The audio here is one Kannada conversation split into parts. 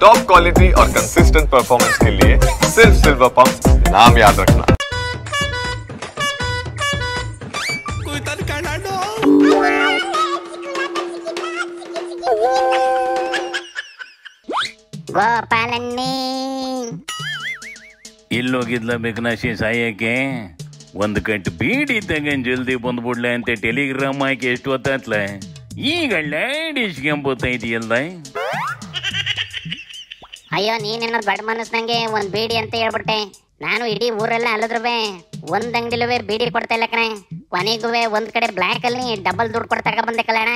टॉप क्वालिटी और कंसिस्टेंट परफॉर्मेंस के लिए सिर्फ सिल्वर पंप नाम याद रखना। ಗೋಪಾಲನ್ನಿ ಇಲ್ಲೋಗಿದ್ಲ ಬೇಕನಾಶಿ ಸಾಯಕ್ಕೆ ಒಂದು ಕಟ್ಟು ಬೀಡಿ ತಗೊಂಡ್ ಜಲ್ದಿ ಬಂದ್ಬಿಡ್ಲೆ ಅಂತ ಟೆಲಿಗ್ರಾಮ್ ಹಾಕಿ ಎಷ್ಟು ಹೊತ್ತಾತ್ಲ ಈಗ ಡಿಸ್ಕೊಂಬತ್ತೈತಿಯಲ್ದ. ಅಯ್ಯೋ ನೀನೇನೋ ದೊಡ್ಡ ಮನಸ್ಸಂಗೆ ಒಂದ್ ಬೀಡಿ ಅಂತ ಹೇಳ್ಬಿಟ್ಟೆ. ನಾನು ಇಡೀ ಊರೆಲ್ಲ ಅಲ್ಲದ್ರುವೆ ಒಂದ್ ಅಂಗಡಿಲುವೆ ಬೀಡಿ ಕೊಡ್ತಾ ಇಲ್ಲ ಕಣೆ. ಕೊನೆಗುವೆ ಒಂದ್ ಕಡೆ ಬ್ಲ್ಯಾಕ್ ಅಲ್ಲಿ ಡಬಲ್ ದುಡ್ಡು ಕೊಡ್ತಾಕ ಬಂದೆ ಕಲಣ.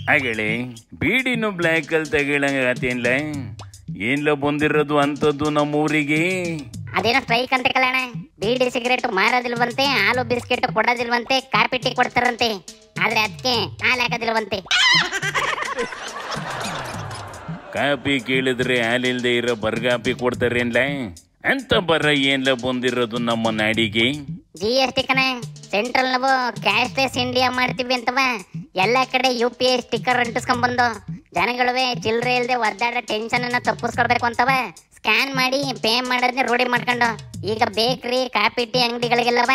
ಹಾಗೇಳಿ ಬೀಡಿನೂ ಬ್ಲ್ಯಾಕ್ ಅಲ್ಲಿ ತಗೊಳಂಗೇನ್ಲ ಏನ್ಲ ಬಂದಿರೋದು ಅಂತದ್ದು ನಮ್ಮೂರಿಗೆ. ಅದೇನೋ ಸ್ಟ್ರೈಕ್ ಅಂತ ಕಲಣ. ಬೀಡಿ ಸಿಗರೇಟ್ ಮಾರೋದಿಲ್ವಂತೆ, ಹಾಲು ಬಿಸ್ಕೆಟ್ ಕೊಡೋದಿಲ್ವಂತೆ, ಕಾಪಿ ಟೀ ಕೊಡ್ತಾರಂತೆ. ಆದ್ರೆ ಅದಕ್ಕೆ ಹಾಲು ಹಾಕೋದಿಲ್ವಂತೆ. ಕಾಪಿ ಕೇಳಿದ್ರೆ ಹಾಲಿಲ್ದೆ ಇರೋ ಬರ್ಗಾಪಿ ಕೊಡ್ತಾರೇನ್ಲ ಅಂತ ಬರ ಏನ್ಲ ಬಂದಿರೋದು ನಮ್ಮ ನಾಡಿಗೆ. GST ಕಣೆ. ಸೆಂಟ್ರಲ್ ನಾವು ಕ್ಯಾಶ್ಲೆಸ್ ಇಂಡಿಯಾ ಮಾಡ್ತೀವಿ ಅಂತವ ಎಲ್ಲ ಕಡೆ UPI ಸ್ಟಿಕ್ಕರ್ ಅಂಟಿಸ್ಕೊಂಡ್ಬಂದು ಜನಗಳುವೆ ಚಿಲ್ಲರೆ ಇಲ್ಲದೆ ಒದ್ದಾಡ ಟೆನ್ಷನ್ ಅನ್ನ ತಪ್ಪಿಸ್ಕೊಡ್ಬೇಕು ಅಂತವ ಸ್ಕ್ಯಾನ್ ಮಾಡಿ ಪೇ ಮಾಡೋದನ್ನ ರೂಢಿ ಮಾಡ್ಕೊಂಡು ಈಗ ಬೇಕ್ರಿ ಕಾಫಿ ಟೀ ಅಂಗಡಿಗಳಿಗೆಲ್ಲವ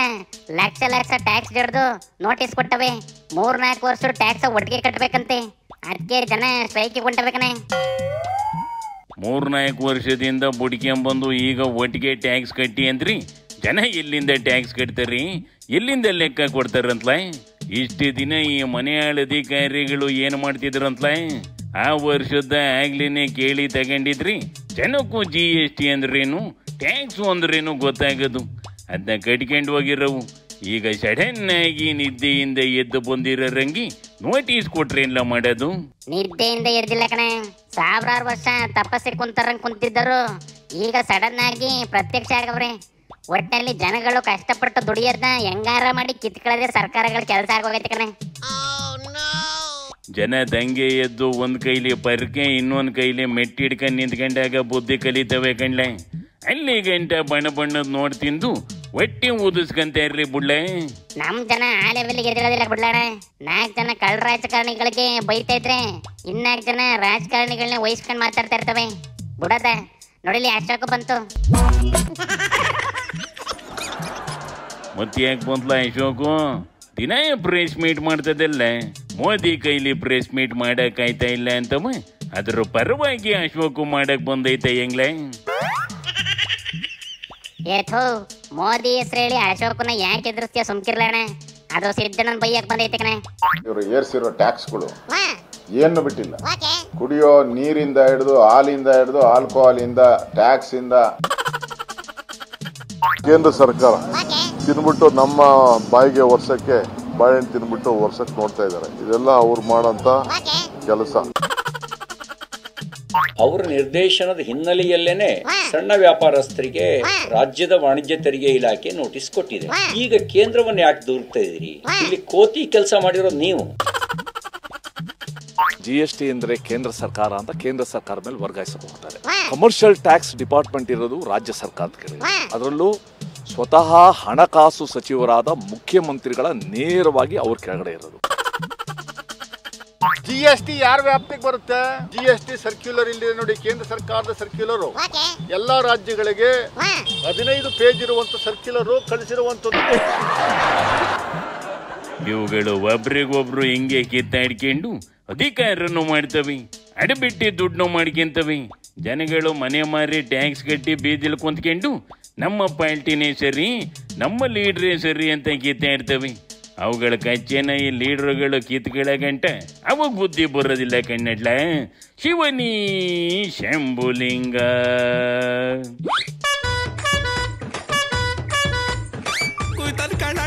ಲಕ್ಷ ಲಕ್ಷ ಟ್ಯಾಕ್ಸ್ ಜಡ್ದು ನೋಟಿಸ್ ಕೊಟ್ಟವೆ. 3-4 ವರ್ಷ ಟ್ಯಾಕ್ಸ್ ಒಟ್ಟಿಗೆ ಕಟ್ಟಬೇಕಂತೆ. ಅದಕ್ಕೆ ಜನ ಸ್ಟ್ರೈಕಿಗೆ ಹೊಂಟಬೇಕನೆ. 3-4 ವರ್ಷದಿಂದ ಬುಡ್ಕೊಂಬಂದು ಈಗ ಒಟ್ಟಿಗೆ ಟ್ಯಾಕ್ಸ್ ಕಟ್ಟಿ ಅಂದ್ರಿ ಜನ ಎಲ್ಲಿಂದ ಟ್ಯಾಕ್ಸ್ ಕಟ್ತಾರ್ರಿ, ಎಲ್ಲಿಂದ ಲೆಕ್ಕ ಕೊಡ್ತಾರಂತಲ. ಇಷ್ಟು ದಿನ ಈ ಮನೆ ಅಧಿಕಾರಿಗಳು ಏನು ಮಾಡ್ತಿದ್ರಂತಲ ಆ ವರ್ಷದ ಆಗ್ಲೇನೆ ಕೇಳಿ ತಗೊಂಡಿದ್ರಿ ಜನಕ್ಕೂ GST ಅಂದ್ರೇನು ಟ್ಯಾಕ್ಸು ಅಂದ್ರೇನು ಗೊತ್ತಾಗೋದು. ಅದನ್ನ ಕಟ್ಕೊಂಡು ಹೋಗಿರವು ಈಗ ಸಡನ್ ಆಗಿ ನಿದ್ದೆಯಿಂದ ಎದ್ದು ಬಂದಿರೋರಂಗಿ ನೋಟಿಸ್ ಕೊಟ್ರೇನ್ಲ ಮಾಡೋದು. ನಿದ್ದೆಯಿಂದ ಎದ್ದಿಲ್ಲ ಕಣೆ. 1000 ವರ್ಷ ತಪಸ್ಸಿ ಕುಂತಿದ್ದರು ಈಗ ಸಡನ್ ಆಗಿ ಪ್ರತ್ಯಕ್ಷ ಆಗವ್ರೆ. ಒಟ್ಟಿನಲ್ಲಿ ಜನಗಳು ಕಷ್ಟಪಟ್ಟು ದುಡಿಯೋದನ್ನ ಹೆಂಗಾರ ಮಾಡಿ ಕಿತ್ಕೊಳ್ಳದೆ ಸರ್ಕಾರಗಳ ಕೆಲಸ ಆಗೋಗೈತೆ ಕಣೆ. ಜನ ದಂಗೆ ಎದ್ದು ಒಂದ್ ಕೈಲಿ ಪರ್ಕೆ ಇನ್ನೊಂದ್ ಕೈಲಿ ಮೆಟ್ಟಿಡ್ಕೊಂಡು ನಿಂತ್ಕೊಂಡಾಗ ಬುದ್ಧಿ ಕಲಿತವೆ ಕಣ್ಲೆ. ಅಲ್ಲಿ ಗಂಟ ಬಣ್ಣ ಬಣ್ಣದ ನೋಡ್ ತಿಂದು ಒಟ್ಟಿ ಊದಿಸ್ಕೊಂತ ಇರ್ಲಿ ಬುಡ್ಲೆ. ನಮ್ ಜನ ಆ ಲೆವೆಲ್ಗೆ ಎದಿರೋದಿಲ್ಲ ಬಿಡ್ಲಾಣ. 4 ಜನ ಕಳ್ಳ ರಾಜಕಾರಣಿಗಳಿಗೆ ಬೈತಾ ಇದ್ರೆ 4 ಜನ ರಾಜಕಾರಣಿಗಳನ್ನ ವಹಿಸ್ಕೊಂಡು ಮಾತಾಡ್ತಾ ಇರ್ತವೆ. ಬಿಡದ ನೋಡಿಲಿ ಅಶೋಕ ಬಂತು. ಮತ್ತೆ ಯಾಕೆ ಬಂದ್ಲ ಅಶೋಕು? ದಿನ ಪ್ರೆಸ್ ಮೀಟ್ ಮಾಡ್ತದಲ್ಲ, ಮೋದಿ ಕೈಲಿ ಪ್ರೆಸ್ ಮೀಟ್ ಮಾಡಕ್ ಆಯ್ತಾ ಇಲ್ಲ ಅಂತವ ಅದ್ರ ಪರವಾಗಿ ಅಶೋಕು ಮಾಡಕ್ ಬಂದೈತೆ ಹೆಂಗ್ಲೆ. ಏಥೋ ಮೋದಿ ಹೆಸರು ಹೇಳಿ ಅಶೋಕನ ಯಾಕೆ ಎದುರಿಸ್ತೀಯ? ಸುಮ್ಕಿರ್ಲಣ. ಅದು ಸಿದ್ದಣ್ಣನ ಬೈಯಕ್ ಬಂದೈತೆ ಕಣೆ. ಇವರು ಏರ್ಸಿರೋ ಟ್ಯಾಕ್ಸ್ಗಳು ಏನು ಬಿಟ್ಟಿಲ್ಲ. ಕುಡಿಯೋ ನೀರಿಂದ ಹಿಡಿದು ಹಾಲಿಂದ ಹಿಡಿದು ಆಲ್ಕೋಹಾಲ್ ಇಂದ ಟ್ಯಾಕ್ಸ್ ಇಂದ ಕೇಂದ್ರ ಸರ್ಕಾರ ತಿನ್ಬಿಟ್ಟು ನಮ್ಮ ಬಾಯಿಗೆ ವರ್ಷಕ್ಕೆ ಬಾಳೆಹಣ್ಣು ತಿನ್ಬಿಟ್ಟು ವರ್ಷಕ್ಕೆ ನೋಡ್ತಾ ಇದ್ದಾರೆ. ಇದೆಲ್ಲ ಅವ್ರು ಮಾಡೋಂತ ಕೆಲಸ. ಅವರ ನಿರ್ದೇಶನದ ಹಿನ್ನೆಲೆಯಲ್ಲೇನೆ ಸಣ್ಣ ವ್ಯಾಪಾರಸ್ಥರಿಗೆ ರಾಜ್ಯದ ವಾಣಿಜ್ಯ ತೆರಿಗೆ ಇಲಾಖೆ ನೋಟಿಸ್ ಕೊಟ್ಟಿದೆ. ಈಗ ಕೇಂದ್ರವನ್ನು ಯಾಕೆ ದೂರ್ತಾ ಇದೀರಿ? ಇಲ್ಲಿ ಕೋತಿ ಕೆಲಸ ಮಾಡಿರೋದು ನೀವು. GST ಅಂದ್ರೆ ಕೇಂದ್ರ ಸರ್ಕಾರ ಅಂತ ಕೇಂದ್ರ ಸರ್ಕಾರ ಮೇಲೆ ವರ್ಗಾಯಿಸಬಹುದು. ಕಮರ್ಷಿಯಲ್ ಟ್ಯಾಕ್ಸ್ ಡಿಪಾರ್ಟ್ಮೆಂಟ್ ಇರೋದು ರಾಜ್ಯ ಸರ್ಕಾರದ ಕೆಳಗೆ. ಅದರಲ್ಲೂ ಸ್ವತಃ ಹಣಕಾಸು ಸಚಿವರಾದ ಮುಖ್ಯಮಂತ್ರಿಗಳ ನೇರವಾಗಿ ಅವ್ರ ಕೆಳಗಡೆ ಇರೋದು. GST ಯಾರ ವ್ಯಾಪ್ತಿಗೆ ಬರುತ್ತೆ? GST ಸರ್ಕ್ಯುಲರ್ ಇಲ್ಲಿ ನೋಡಿ, ಕೇಂದ್ರ ಸರ್ಕಾರದ ಸರ್ಕ್ಯುಲರ್ ಎಲ್ಲಾ ರಾಜ್ಯಗಳಿಗೆ 15 ಪೇಜ್ ಇರುವಂತ ಸರ್ಕ್ಯುಲರ್ ಕಳಿಸಿರುವಂತದ್ದು. ಇವುಗಳು ಒಬ್ರಿಗೊಬ್ರು ಹಿಂಗೆ ಕಿತ್ತಾಡ್ಕೊಂಡು ಅಧಿಕಾರನ್ನು ಮಾಡ್ತವೆ, ಅಡಬಿಟ್ಟಿ ದುಡ್ಡು ಮಾಡ್ಕೊಂತವೆ. ಜನಗಳು ಮನೆ ಮಾರಿ ಟ್ಯಾಕ್ಸ್ ಕಟ್ಟಿ ಬೀದಿಲ್ ಕುಂತ್ಕೊಂಡು ನಮ್ಮ ಪಾರ್ಟಿನೇ ಸರಿ, ನಮ್ಮ ಲೀಡ್ರೇ ಸರಿ ಅಂತ ಕಿತ್ತಾಡ್ತವೆ. ಅವುಗಳ ಕಚ್ಚೆನ ಈ ಲೀಡ್ರುಗಳು ಕಿತ್ಗಳ ಗಂಟ ಅವಾಗ ಬುದ್ಧಿ ಬರೋದಿಲ್ಲ ಕಣ್ಣಡ್ಲ. ಶಿವನಿ ಶಂಭುಲಿಂಗ. कोई तन काढ़ा